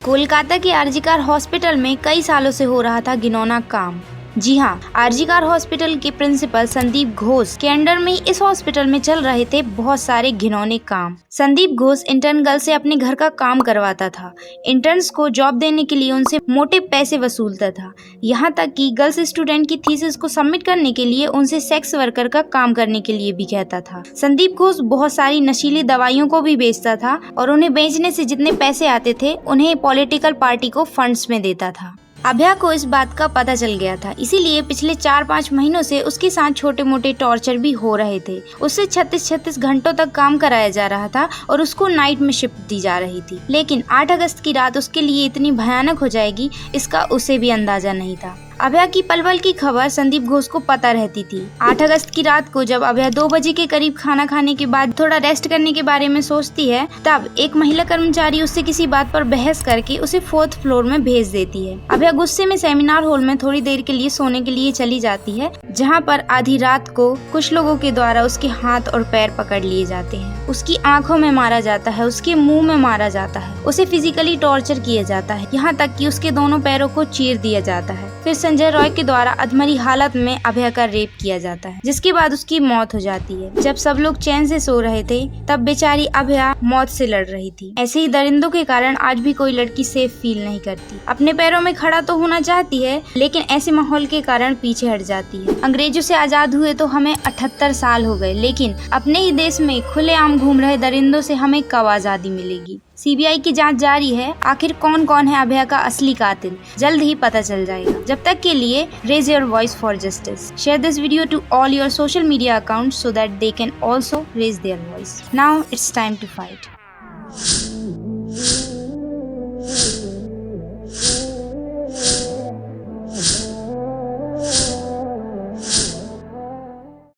कोलकाता के आरजीकर हॉस्पिटल में कई सालों से हो रहा था घिनौना काम। जी हाँ, आरजीकर हॉस्पिटल के प्रिंसिपल संदीप घोष के अंडर में इस हॉस्पिटल में चल रहे थे बहुत सारे घिनौने काम। संदीप घोष इंटर्न गर्ल से अपने घर का काम करवाता था। इंटर्न्स को जॉब देने के लिए उनसे मोटे पैसे वसूलता था। यहाँ तक कि गर्ल्स स्टूडेंट की थीसिस को सबमिट करने के लिए उनसे सेक्स वर्कर का काम करने के लिए भी कहता था। संदीप घोष बहुत सारी नशीली दवाइयों को भी बेचता था और उन्हें बेचने से जितने पैसे आते थे उन्हें पॉलिटिकल पार्टी को फंड्स में देता था। अभया को इस बात का पता चल गया था, इसीलिए पिछले 4-5 महीनों से उसके साथ छोटे मोटे टॉर्चर भी हो रहे थे। उससे 36 घंटों तक काम कराया जा रहा था और उसको नाइट में शिफ्ट दी जा रही थी। लेकिन 8 अगस्त की रात उसके लिए इतनी भयानक हो जाएगी, इसका उसे भी अंदाजा नहीं था। अभया की पल पल की खबर संदीप घोष को पता रहती थी। 8 अगस्त की रात को जब अभया 2 बजे के करीब खाना खाने के बाद थोड़ा रेस्ट करने के बारे में सोचती है, तब एक महिला कर्मचारी उससे किसी बात पर बहस करके उसे 4th फ्लोर में भेज देती है। अभया गुस्से में सेमिनार हॉल में थोड़ी देर के लिए सोने के लिए चली जाती है, जहाँ पर आधी रात को कुछ लोगों के द्वारा उसके हाथ और पैर पकड़ लिए जाते हैं। उसकी आंखों में मारा जाता है, उसके मुंह में मारा जाता है, उसे फिजिकली टॉर्चर किया जाता है, यहाँ तक कि उसके दोनों पैरों को चीर दिया जाता है। फिर संजय रॉय के द्वारा अधमरी हालत में अभया का रेप किया जाता है, जिसके बाद उसकी मौत हो जाती है। जब सब लोग चैन से सो रहे थे, तब बेचारी अभया मौत से लड़ रही थी। ऐसे ही दरिंदों के कारण आज भी कोई लड़की सेफ फील नहीं करती। अपने पैरों में खड़ा तो होना चाहती है, लेकिन ऐसे माहौल के कारण पीछे हट जाती है। अंग्रेजों से आजाद हुए तो हमें 78 साल हो गए, लेकिन अपने ही देश में खुलेआम घूम रहे दरिंदों से हमें कब आजादी मिलेगी। सीबीआई की जांच जारी है, आखिर कौन कौन है अभया का असली कातिल, जल्द ही पता चल जाएगा। जब तक के लिए raise your voice for justice. Share this video to all your social media accounts so that they can also raise their voice. Now it's time to fight.